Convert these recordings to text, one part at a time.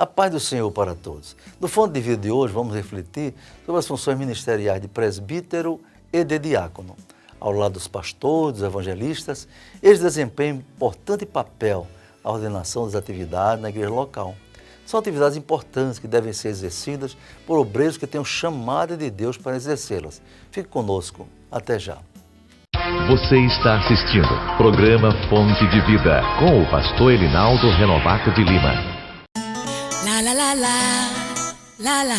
A paz do Senhor para todos. No Fonte de Vida de hoje, vamos refletir sobre as funções ministeriais de presbítero e de diácono. Ao lado dos pastores, dos evangelistas, eles desempenham um importante papel na ordenação das atividades na igreja local. São atividades importantes que devem ser exercidas por obreiros que tenham chamada de Deus para exercê-las. Fique conosco. Até já. Você está assistindo o programa Fonte de Vida com o pastor Elinaldo Renovato de Lima. La la la la, la la,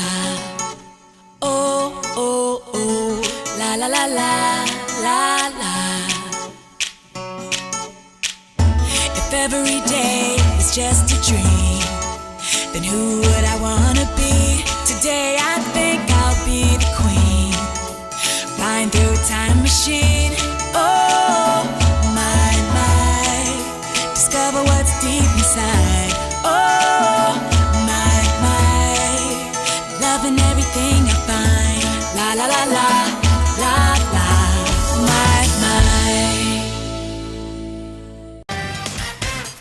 oh oh oh, la la la la, la la. If every day is just a dream, then who would I wanna be? Today I think I'll be the queen, flying through a time machine. Oh my, my, discover what's deep inside. Oh my, my, loving everything I find. La la la la, la la, my, my.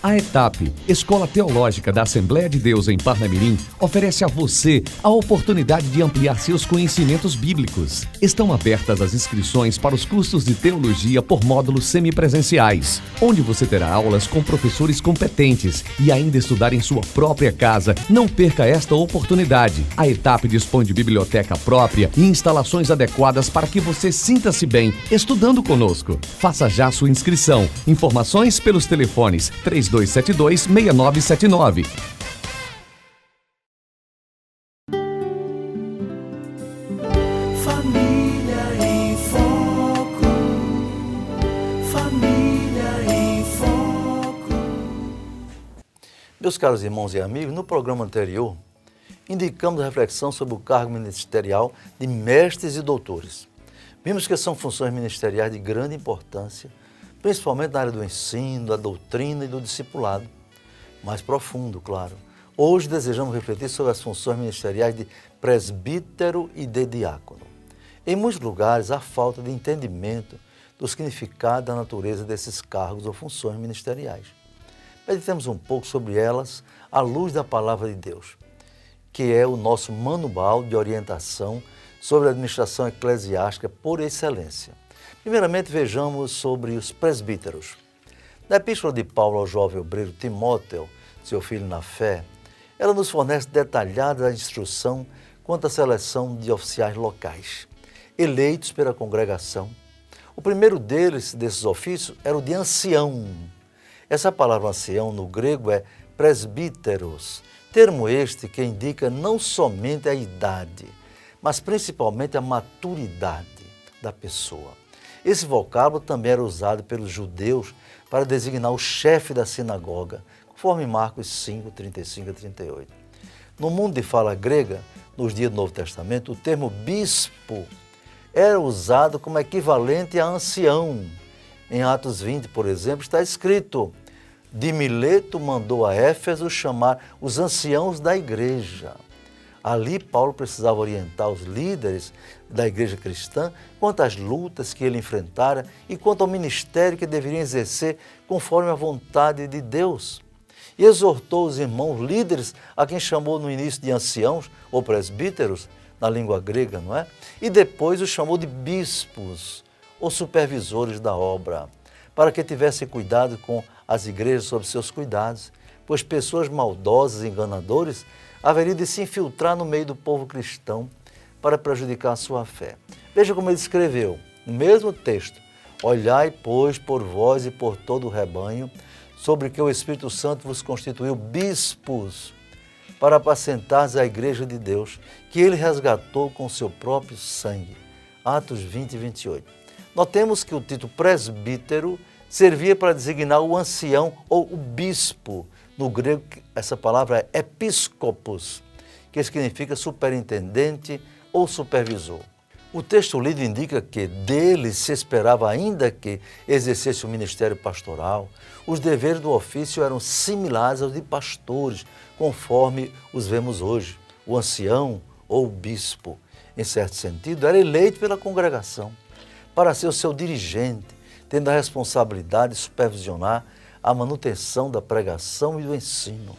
A ETAP, Escola Teológica da Assembleia de Deus em Parnamirim, oferece a você a oportunidade de ampliar seus conhecimentos bíblicos. Estão abertas as inscrições para os cursos de teologia por módulos semipresenciais, onde você terá aulas com professores competentes e ainda estudar em sua própria casa. Não perca esta oportunidade. A ETAP dispõe de biblioteca própria e instalações adequadas para que você sinta-se bem estudando conosco. Faça já sua inscrição. Informações pelos telefones 3272-6979. Família em Foco. Família em Foco. Meus caros irmãos e amigos, no programa anterior, indicamos a reflexão sobre o cargo ministerial de mestres e doutores. Vimos que são funções ministeriais de grande importância, principalmente na área do ensino, da doutrina e do discipulado. Mais profundo, claro. Hoje desejamos refletir sobre as funções ministeriais de presbítero e de diácono. Em muitos lugares há falta de entendimento do significado da natureza desses cargos ou funções ministeriais. Meditemos um pouco sobre elas à luz da Palavra de Deus, que é o nosso manual de orientação sobre a administração eclesiástica por excelência. Primeiramente, vejamos sobre os presbíteros. Na epístola de Paulo ao jovem obreiro Timóteo, seu filho na fé, ela nos fornece detalhada instrução quanto à seleção de oficiais locais, eleitos pela congregação. O primeiro desses ofícios, era o de ancião. Essa palavra ancião no grego é presbíteros, termo este que indica não somente a idade, mas principalmente a maturidade da pessoa. Esse vocábulo também era usado pelos judeus para designar o chefe da sinagoga, conforme Marcos 5, 35 a 38. No mundo de fala grega, nos dias do Novo Testamento, o termo bispo era usado como equivalente a ancião. Em Atos 20, por exemplo, está escrito: de Mileto mandou a Éfeso chamar os anciãos da igreja. Ali, Paulo precisava orientar os líderes da igreja cristã quanto às lutas que ele enfrentara e quanto ao ministério que deveriam exercer conforme a vontade de Deus. E exortou os irmãos líderes, a quem chamou no início de anciãos ou presbíteros, na língua grega, não é? E depois os chamou de bispos ou supervisores da obra, para que tivessem cuidado com as igrejas sob seus cuidados, pois pessoas maldosas e enganadores haveriam de se infiltrar no meio do povo cristão para prejudicar a sua fé. Veja como ele escreveu, no mesmo texto: olhai, pois, por vós e por todo o rebanho, sobre que o Espírito Santo vos constituiu bispos, para apacentares a igreja de Deus, que ele resgatou com seu próprio sangue. Atos 20 e 28. Notemos que o título presbítero servia para designar o ancião ou o bispo. No grego, essa palavra é episcopos, que significa superintendente ou supervisor. O texto lido indica que dele se esperava ainda que exercesse o ministério pastoral. Os deveres do ofício eram similares aos de pastores, conforme os vemos hoje. O ancião ou o bispo, em certo sentido, era eleito pela congregação para ser o seu dirigente, tendo a responsabilidade de supervisionar a manutenção da pregação e do ensino.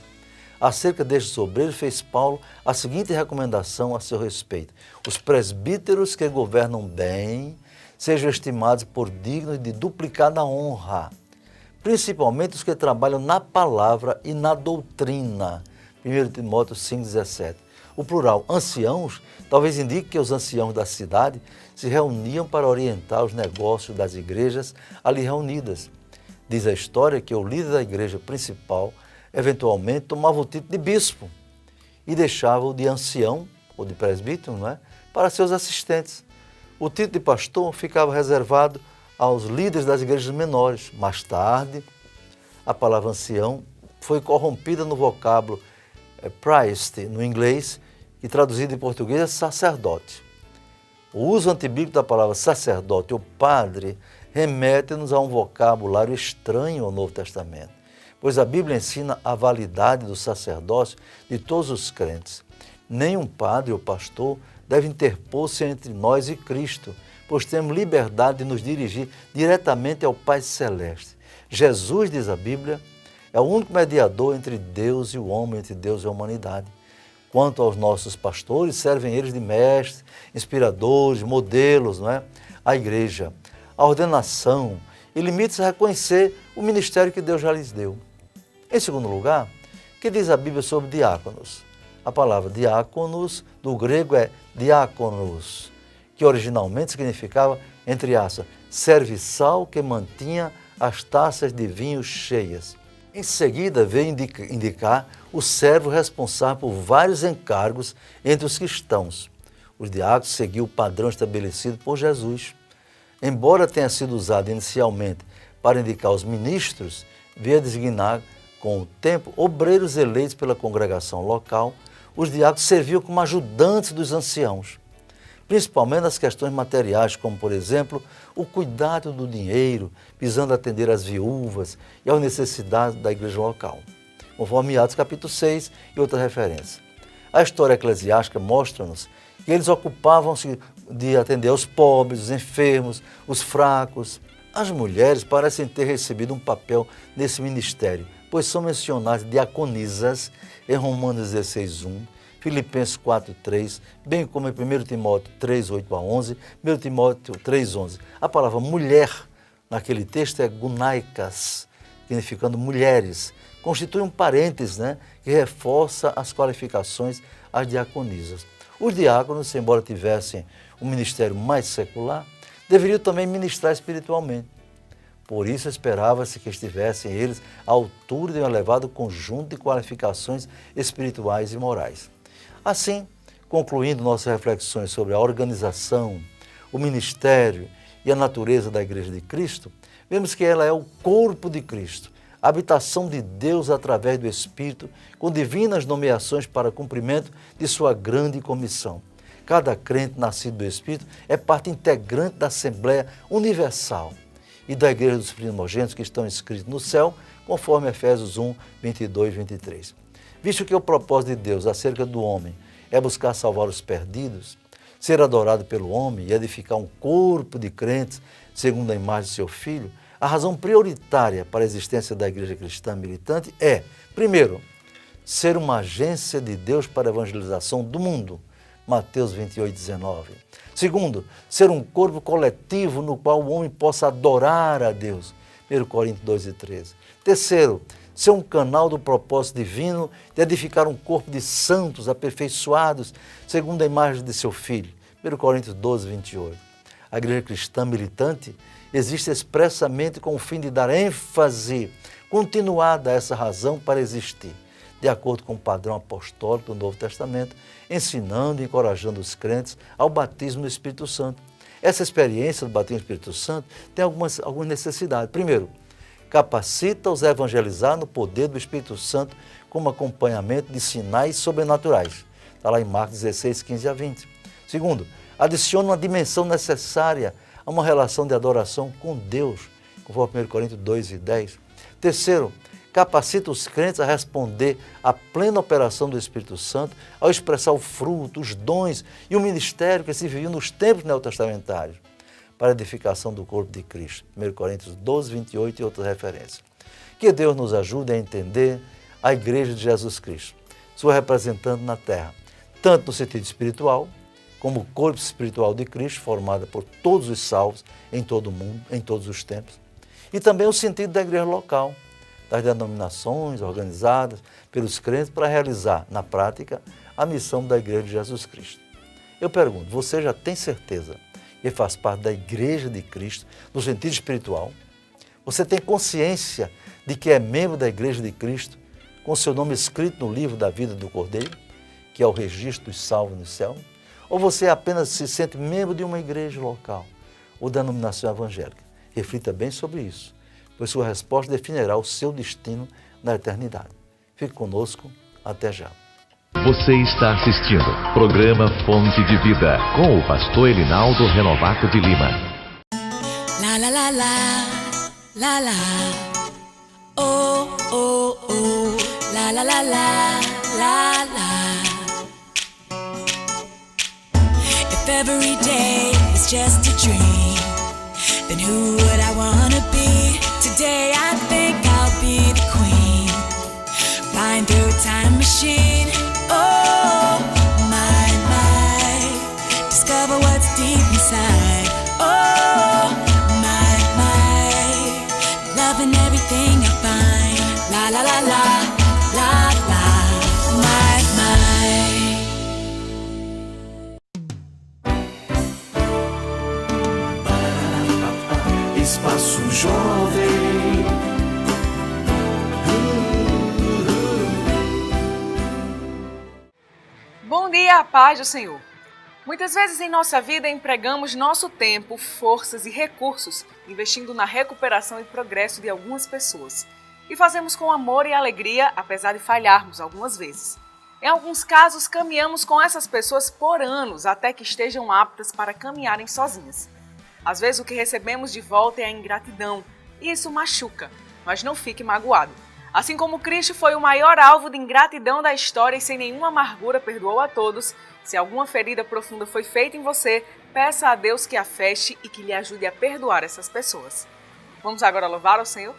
Acerca destes obreiros, fez Paulo a seguinte recomendação a seu respeito: os presbíteros que governam bem sejam estimados por dignos de duplicada honra, principalmente os que trabalham na palavra e na doutrina. 1 Timóteo 5,17. O plural anciãos talvez indique que os anciãos da cidade se reuniam para orientar os negócios das igrejas ali reunidas. Diz a história que o líder da igreja principal eventualmente tomava o título de bispo e deixava-o de ancião, ou de presbítero, não é? Para seus assistentes. O título de pastor ficava reservado aos líderes das igrejas menores. Mais tarde, a palavra ancião foi corrompida no vocábulo priest, no inglês, e traduzido em português é sacerdote. O uso antibíblico da palavra sacerdote ou padre remete-nos a um vocabulário estranho ao Novo Testamento, pois a Bíblia ensina a validade do sacerdócio de todos os crentes. Nenhum padre ou pastor deve interpor-se entre nós e Cristo, pois temos liberdade de nos dirigir diretamente ao Pai Celeste. Jesus, diz a Bíblia, é o único mediador entre Deus e o homem, entre Deus e a humanidade. Quanto aos nossos pastores, servem eles de mestres, inspiradores, modelos, não é? A igreja, a ordenação e limites a reconhecer o ministério que Deus já lhes deu. Em segundo lugar, o que diz a Bíblia sobre diáconos? A palavra diáconos, do grego é diáconos, que originalmente significava, entre aspas, serviçal que mantinha as taças de vinho cheias. Em seguida, veio indicar o servo responsável por vários encargos entre os cristãos. Os diáconos seguiam o padrão estabelecido por Jesus. Embora tenha sido usado inicialmente para indicar os ministros, veio a designar, com o tempo, obreiros eleitos pela congregação local. Os diáconos serviam como ajudantes dos anciãos, principalmente nas questões materiais, como, por exemplo, o cuidado do dinheiro, visando atender às viúvas e às necessidades da igreja local, conforme Atos capítulo 6 e outras referências. A história eclesiástica mostra-nos que eles ocupavam-se de atender aos pobres, os enfermos, os fracos. As mulheres parecem ter recebido um papel nesse ministério, pois são mencionadas diaconisas em Romanos 16:1, Filipenses 4:3, bem como em 1 Timóteo 3:8-11, 1 Timóteo 3:11. A palavra mulher naquele texto é gunaikas, significando mulheres. Constitui um parênteses, né, que reforça as qualificações às diaconisas. Os diáconos, embora tivessem um ministério mais secular, deveriam também ministrar espiritualmente. Por isso esperava-se que estivessem eles à altura de um elevado conjunto de qualificações espirituais e morais. Assim, concluindo nossas reflexões sobre a organização, o ministério e a natureza da Igreja de Cristo, vemos que ela é o corpo de Cristo, a habitação de Deus através do Espírito, com divinas nomeações para cumprimento de sua grande comissão. Cada crente nascido do Espírito é parte integrante da Assembleia Universal e da Igreja dos Primogênitos que estão inscritos no céu, conforme Efésios 1, 22 e 23. Visto que o propósito de Deus acerca do homem é buscar salvar os perdidos, ser adorado pelo homem e edificar um corpo de crentes segundo a imagem de seu Filho, a razão prioritária para a existência da Igreja Cristã militante é, primeiro, ser uma agência de Deus para a evangelização do mundo, Mateus 28:19. Segundo, ser um corpo coletivo no qual o homem possa adorar a Deus, 1 Coríntios 2:13. Terceiro, ser um canal do propósito divino de edificar um corpo de santos aperfeiçoados segundo a imagem de seu Filho, 1 Coríntios 12:28. A Igreja Cristã militante existe expressamente com o fim de dar ênfase continuada a essa razão para existir, de acordo com o padrão apostólico do Novo Testamento, ensinando e encorajando os crentes ao batismo no Espírito Santo. Essa experiência do batismo no Espírito Santo tem algumas necessidades. Primeiro, capacita-os a evangelizar no poder do Espírito Santo como acompanhamento de sinais sobrenaturais. Está lá em Marcos 16, 15 a 20. Segundo, adiciona uma dimensão necessária a uma relação de adoração com Deus, conforme 1 Coríntios 2 e 10. Terceiro, capacita os crentes a responder à plena operação do Espírito Santo ao expressar o fruto, os dons e o ministério que se viviam nos tempos neotestamentários para a edificação do corpo de Cristo. 1 Coríntios 12, 28 e outras referências. Que Deus nos ajude a entender a Igreja de Jesus Cristo, sua representante na terra, tanto no sentido espiritual, como o corpo espiritual de Cristo, formada por todos os salvos em todo o mundo, em todos os tempos, e também o sentido da igreja local, das denominações organizadas pelos crentes para realizar, na prática, a missão da Igreja de Jesus Cristo. Eu pergunto, você já tem certeza que faz parte da Igreja de Cristo no sentido espiritual? Você tem consciência de que é membro da Igreja de Cristo, com seu nome escrito no livro da vida do Cordeiro, que é o registro dos salvos no céu? Ou você apenas se sente membro de uma igreja local ou denominação evangélica? Reflita bem sobre isso, pois sua resposta definirá o seu destino na eternidade. Fique conosco, até já. Você está assistindo programa Fonte de Vida com o pastor Elinaldo Renovato de Lima. La la la la, la la. Oh oh oh, la la la la, la la. If every day is just a dream, then who would I wanna be? Today I think I'll be the queen, flying through a time machine. Oh my, my, discover what's deep inside. Oh my, my, loving everything I find. La la la la, la la, my, my. Espaço Jovem. Bom dia, a paz do Senhor. Muitas vezes em nossa vida empregamos nosso tempo, forças e recursos investindo na recuperação e progresso de algumas pessoas. E fazemos com amor e alegria, apesar de falharmos algumas vezes. Em alguns casos, caminhamos com essas pessoas por anos até que estejam aptas para caminharem sozinhas. Às vezes o que recebemos de volta é a ingratidão, e isso machuca, mas não fique magoado. Assim como Cristo foi o maior alvo de ingratidão da história e sem nenhuma amargura perdoou a todos, se alguma ferida profunda foi feita em você, peça a Deus que a feche e que lhe ajude a perdoar essas pessoas. Vamos agora louvar ao Senhor?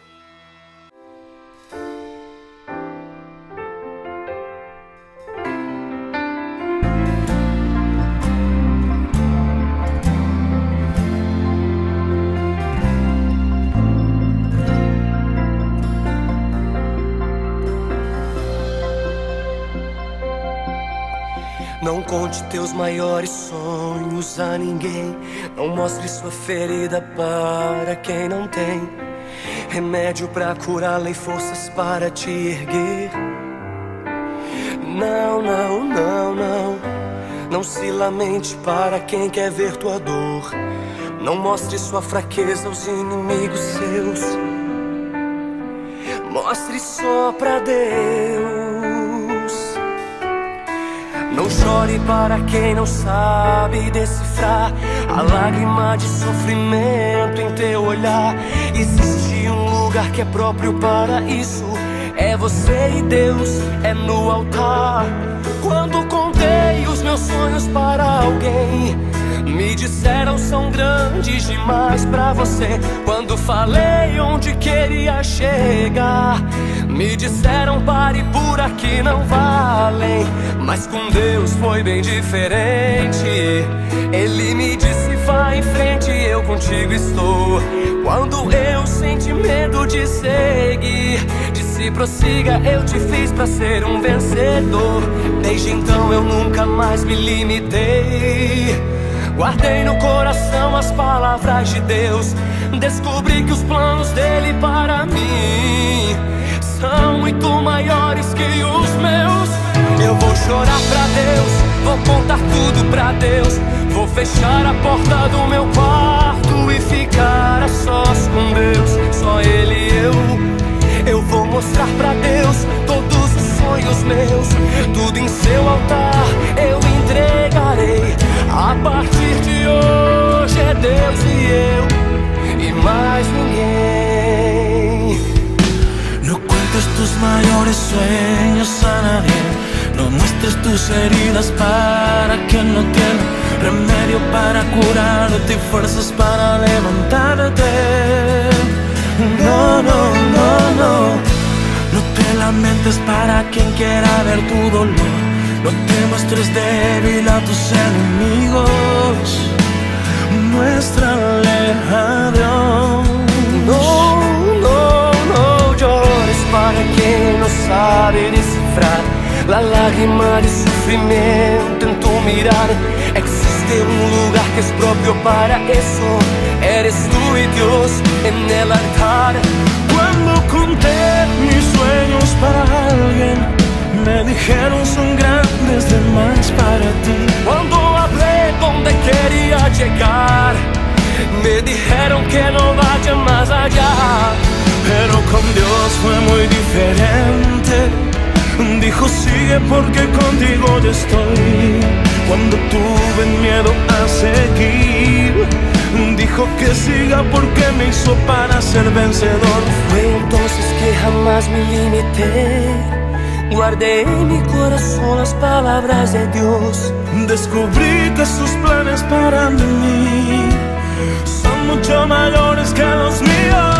Não conte teus maiores sonhos a ninguém. Não mostre sua ferida para quem não tem remédio pra curá-la e forças para te erguer. Não, não, não, não. Não se lamente para quem quer ver tua dor. Não mostre sua fraqueza aos inimigos seus. Mostre só pra Deus. Não chore para quem não sabe decifrar a lágrima de sofrimento em teu olhar. Existe um lugar que é próprio para isso. É você e Deus, é no altar. Quando contei os meus sonhos para alguém, me disseram são grandes demais pra você. Quando falei onde queria chegar, me disseram pare por aqui, não valem. Mas com Deus foi bem diferente. Ele me disse vai em frente, eu contigo estou. Quando eu senti medo de seguir, disse prossiga, eu te fiz pra ser um vencedor. Desde então eu nunca mais me limitei. Guardei no coração as palavras de Deus. Descobri que os planos dele para mim são muito maiores que os meus. Eu vou chorar pra Deus, vou contar tudo pra Deus. Vou fechar a porta do meu quarto e ficar a sós com Deus. Só Ele e eu vou mostrar pra Deus todos os sonhos meus. Tudo em seu altar eu entregarei. A partir de hoje é Deus e eu, e mais ninguém. No cuentes tus mayores sueños a nadie. No muestres tus heridas para quien no tiene remedio para curarte y fuerzas para levantarte. No, no, no, no. No te solamente es para quien quiera ver tu dolor. No te muestres débil a tus enemigos. Muéstrale a Dios. No, no, no llores para quien no sabe descifrar la lágrima de sufrimiento en tu mirar. Existe un lugar que es propio para eso. Eres tú y Dios en el altar. Cuando conté mis sueños para alguien, me dijeron son grandes de más para ti. Cuando hablé donde quería llegar, me dijeron que no vaya más allá. Pero con Dios fue muy diferente. Dijo sigue porque contigo yo estoy. Cuando tuve miedo a seguir, dijo que siga porque me hizo para ser vencedor. Fue entonces que jamás me limité. Guardé en mi corazón las palabras de Dios. Descubrí que sus planes para mí son mucho mayores que los míos.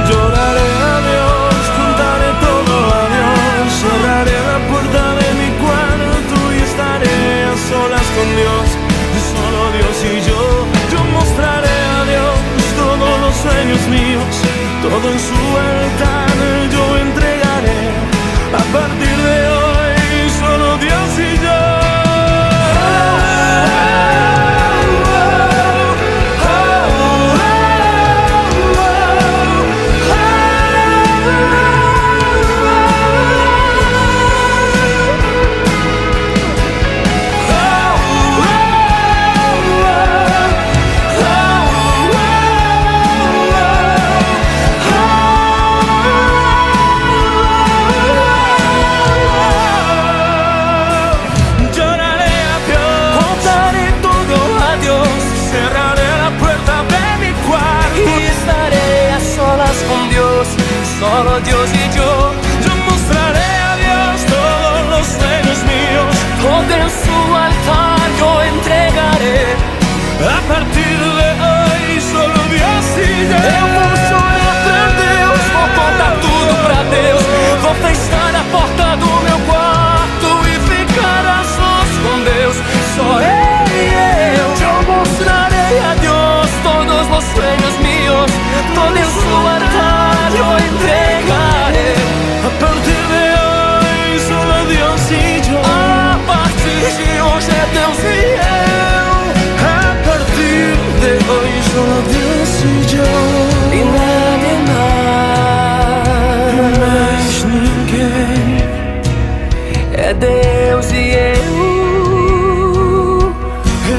Lloraré a Dios, contaré todo a Dios. Cerraré la puerta de mi cuarto y estaré a solas con Dios. Solo Dios y yo. Yo mostraré a Dios todos los sueños míos. Todo en su altar yo entregaré. A partir de hoy, solo Dios y yo. Solo Dios y yo. Yo mostraré a Dios todos los sueños míos. Todo en su altar yo entregaré. A partir de hoy, solo Dios y yo. Eu vou chorar pra Deus, vou contar tudo pra Deus. Vou fechar a porta do meu quarto e ficar a sós com Deus. Só Ele e eu. Yo mostraré a Dios todos los sueños míos. Todo en su altar yo entregaré. A partir de hoy, solo Dios y yo. A partir de hoje é Deus e eu. A partir de hoy, solo Dios y yo. E nada Mais ninguém. é Deus e eu.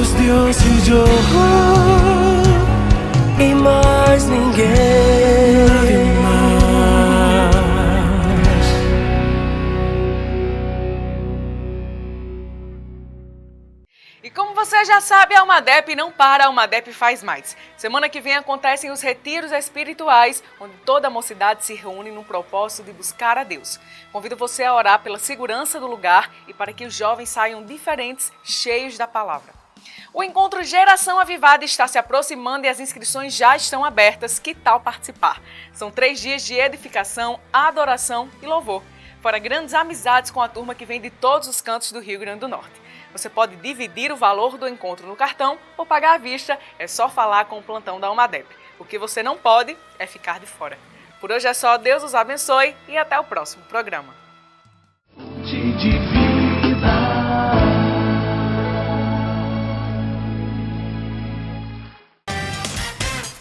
Es Dios y yo. E mais ninguém. Nadie más. E como você já sabe, a Almadep não para, a Almadep faz mais. Semana que vem acontecem os retiros espirituais, onde toda a mocidade se reúne no propósito de buscar a Deus. Convido você a orar pela segurança do lugar e para que os jovens saiam diferentes, cheios da palavra. O encontro Geração Avivada está se aproximando e as inscrições já estão abertas. Que tal participar? São 3 dias de edificação, adoração e louvor. Fora grandes amizades com a turma que vem de todos os cantos do Rio Grande do Norte. Você pode dividir o valor do encontro no cartão ou pagar à vista. É só falar com o plantão da Almadep. O que você não pode é ficar de fora. Por hoje é só. Deus os abençoe e até o próximo programa.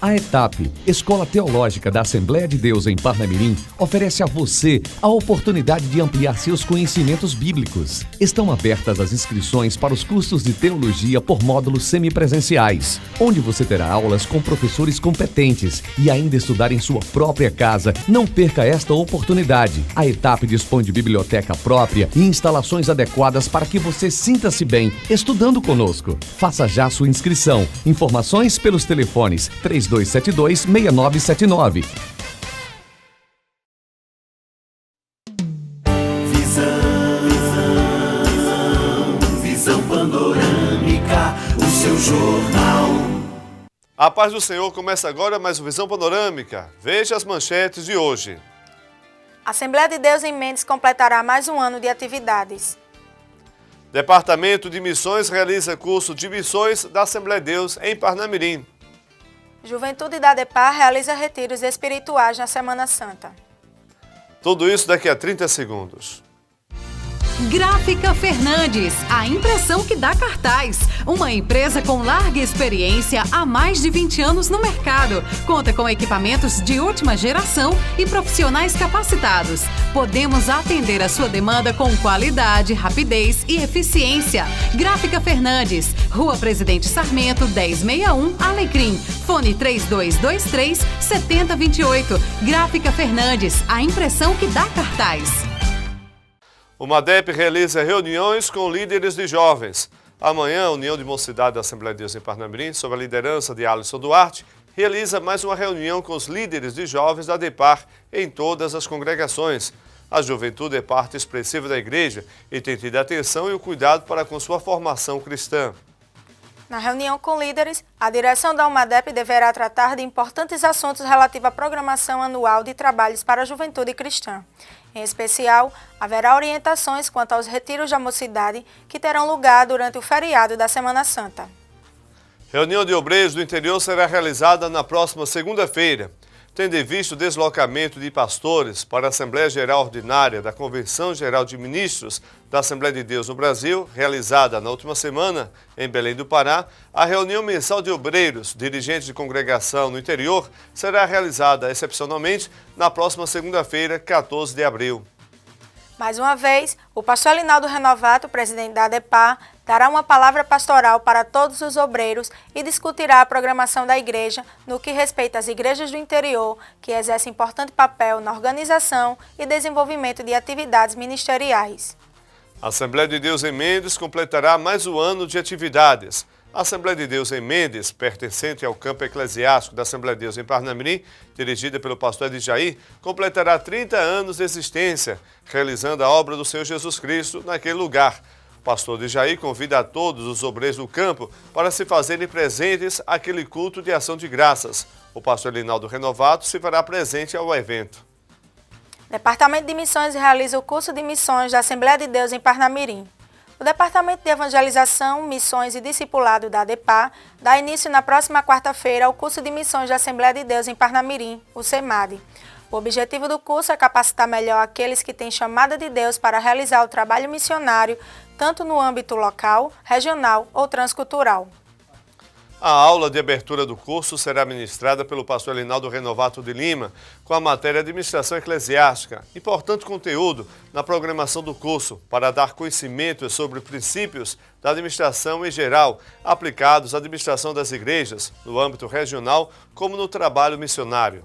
A ETAP, Escola Teológica da Assembleia de Deus em Parnamirim, oferece a você a oportunidade de ampliar seus conhecimentos bíblicos. Estão abertas as inscrições para os cursos de teologia por módulos semipresenciais, onde você terá aulas com professores competentes e ainda estudar em sua própria casa. Não perca esta oportunidade. A ETAP dispõe de biblioteca própria e instalações adequadas para que você sinta-se bem estudando conosco. Faça já sua inscrição. Informações pelos telefones 3272-6979. Visão panorâmica, o seu jornal. A paz do Senhor, começa agora mais uma Visão Panorâmica. Veja as manchetes de hoje. A Assembleia de Deus em Mendes completará mais um ano de atividades. Departamento de Missões realiza curso de missões da Assembleia de Deus em Parnamirim. Juventude da ADEPAR realiza retiros espirituais na Semana Santa. Tudo isso daqui a 30 segundos. Gráfica Fernandes, a impressão que dá cartaz. Uma empresa com larga experiência há mais de 20 anos no mercado. Conta com equipamentos de última geração e profissionais capacitados. Podemos atender a sua demanda com qualidade, rapidez e eficiência. Gráfica Fernandes, Rua Presidente Sarmento, 1061, Alecrim. Fone 3223-7028. Gráfica Fernandes, a impressão que dá cartaz. O MADEP realiza reuniões com líderes de jovens. Amanhã, a União de Mocidade da Assembleia de Deus em Parnamirim, sob a liderança de Alisson Duarte, realiza mais uma reunião com os líderes de jovens da ADEPAR em todas as congregações. A juventude é parte expressiva da igreja e tem tido atenção e o cuidado para com sua formação cristã. Na reunião com líderes, a direção da UMADEP deverá tratar de importantes assuntos relativos à programação anual de trabalhos para a juventude cristã. Em especial, haverá orientações quanto aos retiros da mocidade que terão lugar durante o feriado da Semana Santa. Reunião de obreiros do interior será realizada na próxima segunda-feira. Tendo em vista o deslocamento de pastores para a Assembleia Geral Ordinária da Convenção Geral de Ministros da Assembleia de Deus no Brasil, realizada na última semana em Belém do Pará, a reunião mensal de obreiros, dirigentes de congregação no interior, será realizada excepcionalmente na próxima segunda-feira, 14 de abril. Mais uma vez, o pastor Elinaldo Renovato, presidente da ADEPAR, dará uma palavra pastoral para todos os obreiros e discutirá a programação da igreja no que respeita às igrejas do interior, que exercem importante papel na organização e desenvolvimento de atividades ministeriais. A Assembleia de Deus em Mendes completará mais um ano de atividades. A Assembleia de Deus em Mendes, pertencente ao campo eclesiástico da Assembleia de Deus em Parnamirim, dirigida pelo pastor Edjaí, completará 30 anos de existência, realizando a obra do Senhor Jesus Cristo naquele lugar. O pastor Edjaí convida a todos os obreiros do campo para se fazerem presentes àquele culto de ação de graças. O pastor Elinaldo Renovato se fará presente ao evento. O Departamento de Missões realiza o curso de missões da Assembleia de Deus em Parnamirim. O Departamento de Evangelização, Missões e Discipulado da ADEPAR dá início na próxima quarta-feira ao curso de missões da Assembleia de Deus em Parnamirim, o CEMAD. O objetivo do curso é capacitar melhor aqueles que têm chamada de Deus para realizar o trabalho missionário, tanto no âmbito local, regional ou transcultural. A aula de abertura do curso será ministrada pelo pastor Elinaldo Renovato de Lima, com a matéria Administração Eclesiástica, importante conteúdo na programação do curso para dar conhecimento sobre princípios da administração em geral, aplicados à administração das igrejas, no âmbito regional, como no trabalho missionário.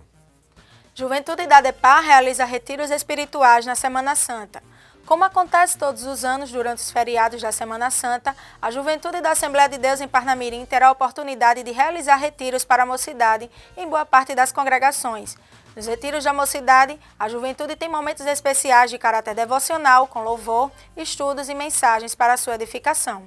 Juventude da ADEPAR realiza retiros espirituais na Semana Santa. Como acontece todos os anos durante os feriados da Semana Santa, a Juventude da Assembleia de Deus em Parnamirim terá a oportunidade de realizar retiros para a mocidade em boa parte das congregações. Nos retiros da mocidade, a juventude tem momentos especiais de caráter devocional, com louvor, estudos e mensagens para a sua edificação.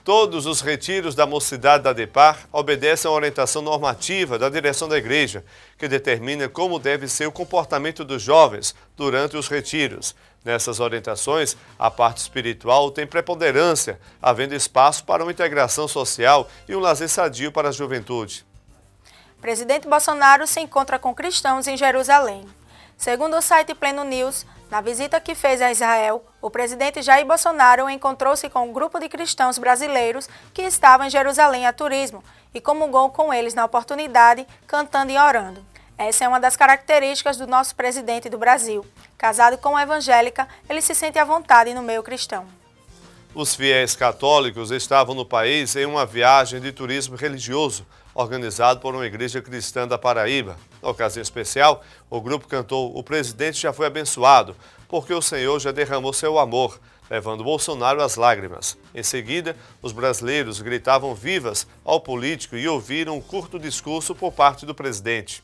Todos os retiros da mocidade da ADEPAR obedecem à orientação normativa da direção da igreja, que determina como deve ser o comportamento dos jovens durante os retiros. Nessas orientações, a parte espiritual tem preponderância, havendo espaço para uma integração social e um lazer sadio para a juventude. O presidente Bolsonaro se encontra com cristãos em Jerusalém. Segundo o site Pleno News, na visita que fez a Israel, o presidente Jair Bolsonaro encontrou-se com um grupo de cristãos brasileiros que estavam em Jerusalém a turismo e comungou com eles na oportunidade, cantando e orando. Essa é uma das características do nosso presidente do Brasil. Casado com uma evangélica, ele se sente à vontade no meio cristão. Os fiéis católicos estavam no país em uma viagem de turismo religioso, organizado por uma igreja cristã da Paraíba. Na ocasião especial, o grupo cantou "O Presidente Já Foi Abençoado", porque o Senhor já derramou seu amor, levando Bolsonaro às lágrimas. Em seguida, os brasileiros gritavam vivas ao político e ouviram um curto discurso por parte do presidente.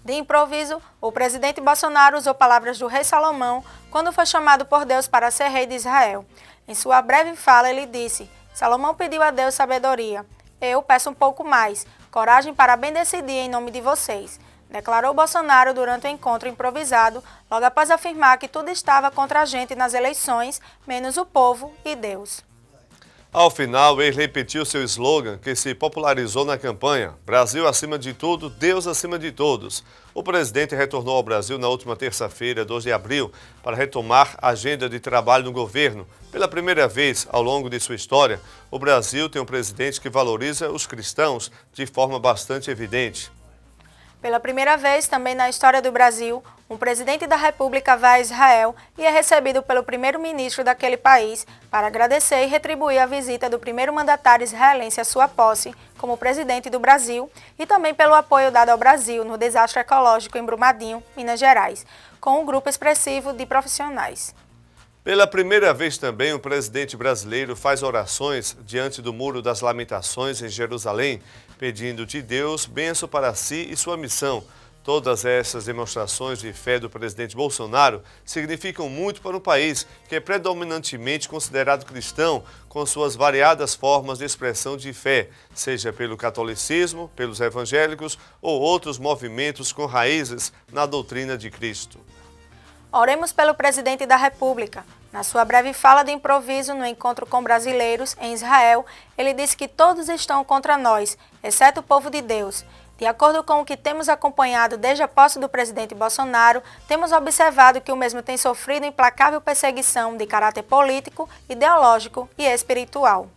De improviso, o presidente Bolsonaro usou palavras do rei Salomão quando foi chamado por Deus para ser rei de Israel. Em sua breve fala, ele disse: Salomão pediu a Deus sabedoria. Eu peço um pouco mais, coragem para bem decidir em nome de vocês. declarou Bolsonaro durante o encontro improvisado, logo após afirmar que tudo estava contra a gente nas eleições, menos o povo e Deus. Ao final, ele repetiu seu slogan que se popularizou na campanha: Brasil acima de tudo, Deus acima de todos. O presidente retornou ao Brasil na última terça-feira, 2 de abril, para retomar a agenda de trabalho no governo. Pela primeira vez ao longo de sua história, o Brasil tem um presidente que valoriza os cristãos de forma bastante evidente. Pela primeira vez também na história do Brasil, um presidente da República vai a Israel e é recebido pelo primeiro-ministro daquele país para agradecer e retribuir a visita do primeiro mandatário israelense à sua posse como presidente do Brasil e também pelo apoio dado ao Brasil no desastre ecológico em Brumadinho, Minas Gerais, com um grupo expressivo de profissionais. Pela primeira vez também, o presidente brasileiro faz orações diante do Muro das Lamentações em Jerusalém, pedindo de Deus bênção para si e sua missão. Todas essas demonstrações de fé do presidente Bolsonaro significam muito para um país que é predominantemente considerado cristão, com suas variadas formas de expressão de fé, seja pelo catolicismo, pelos evangélicos ou outros movimentos com raízes na doutrina de Cristo. Oremos pelo presidente da República. Na sua breve fala de improviso no encontro com brasileiros em Israel, ele disse que todos estão contra nós, exceto o povo de Deus. De acordo com o que temos acompanhado desde a posse do presidente Bolsonaro, temos observado que o mesmo tem sofrido implacável perseguição de caráter político, ideológico e espiritual.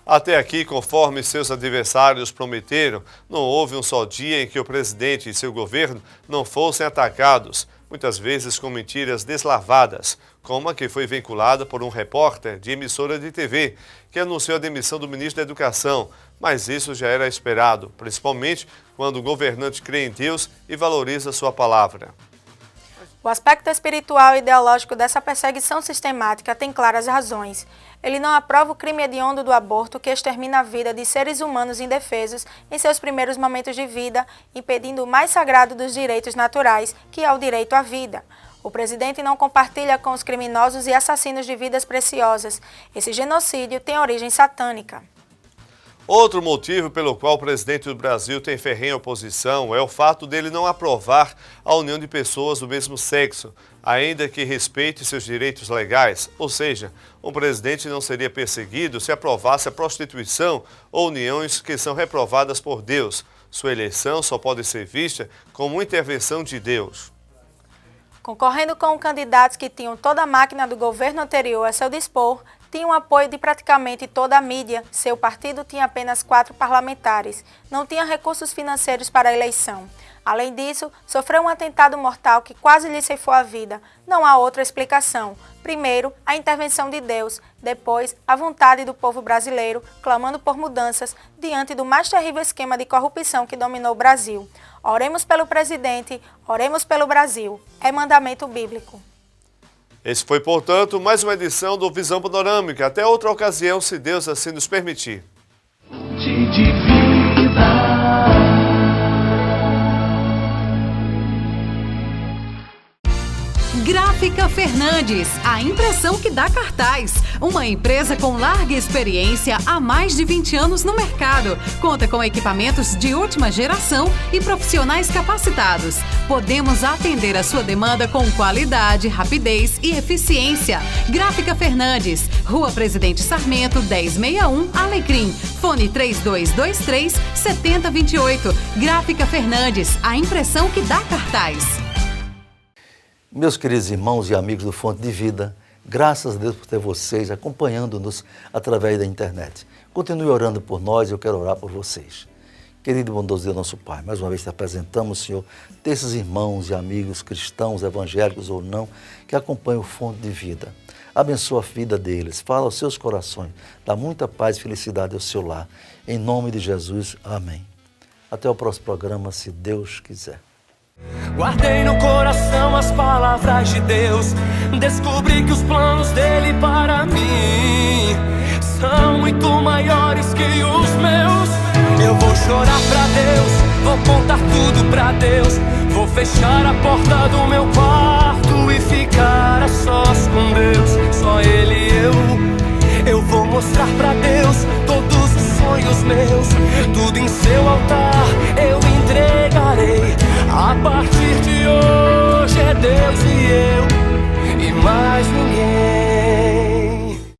Até aqui, conforme seus adversários prometeram, não houve um só dia em que o presidente e seu governo não fossem atacados, muitas vezes com mentiras deslavadas, como a que foi vinculada por um repórter de emissora de TV, que anunciou a demissão do ministro da Educação, mas isso já era esperado, principalmente quando o governante crê em Deus e valoriza sua palavra. O aspecto espiritual e ideológico dessa perseguição sistemática tem claras razões. Ele não aprova o crime hediondo do aborto que extermina a vida de seres humanos indefesos em seus primeiros momentos de vida, impedindo o mais sagrado dos direitos naturais, que é o direito à vida. O presidente não compartilha com os criminosos e assassinos de vidas preciosas. Esse genocídio tem origem satânica. Outro motivo pelo qual o presidente do Brasil tem ferrenha oposição é o fato dele não aprovar a união de pessoas do mesmo sexo, ainda que respeite seus direitos legais. Ou seja, um presidente não seria perseguido se aprovasse a prostituição ou uniões que são reprovadas por Deus. Sua eleição só pode ser vista como uma intervenção de Deus. Concorrendo com candidatos que tinham toda a máquina do governo anterior a seu dispor, tinha o apoio de praticamente toda a mídia. Seu partido tinha apenas 4 parlamentares. Não tinha recursos financeiros para a eleição. Além disso, sofreu um atentado mortal que quase lhe ceifou a vida. Não há outra explicação. Primeiro, a intervenção de Deus. Depois, a vontade do povo brasileiro, clamando por mudanças diante do mais terrível esquema de corrupção que dominou o Brasil. Oremos pelo presidente, oremos pelo Brasil. É mandamento bíblico. Esse foi, portanto, mais uma edição do Visão Panorâmica. Até outra ocasião, se Deus assim nos permitir. Gráfica Fernandes, a impressão que dá cartaz. Uma empresa com larga experiência há mais de 20 anos no mercado. Conta com equipamentos de última geração e profissionais capacitados. Podemos atender a sua demanda com qualidade, rapidez e eficiência. Gráfica Fernandes, Rua Presidente Sarmento, 1061, Alecrim. Fone 3223-7028. Gráfica Fernandes, a impressão que dá cartaz. Meus queridos irmãos e amigos do Fonte de Vida, graças a Deus por ter vocês acompanhando-nos através da internet. Continue orando por nós, eu quero orar por vocês. Querido e bondoso Deus, nosso Pai, mais uma vez te apresentamos, Senhor, desses irmãos e amigos cristãos, evangélicos ou não, que acompanham o Fonte de Vida. Abençoa a vida deles, fala aos seus corações, dá muita paz e felicidade ao seu lar. Em nome de Jesus, amém. Até o próximo programa, se Deus quiser. Guardei no coração as palavras de Deus. Descobri que os planos dele para mim são muito maiores que os meus. Eu vou chorar pra Deus, vou contar tudo pra Deus. Vou fechar a porta do meu quarto e ficar a sós com Deus. Só Ele e eu vou mostrar pra Deus todos os sonhos meus. Tudo em seu altar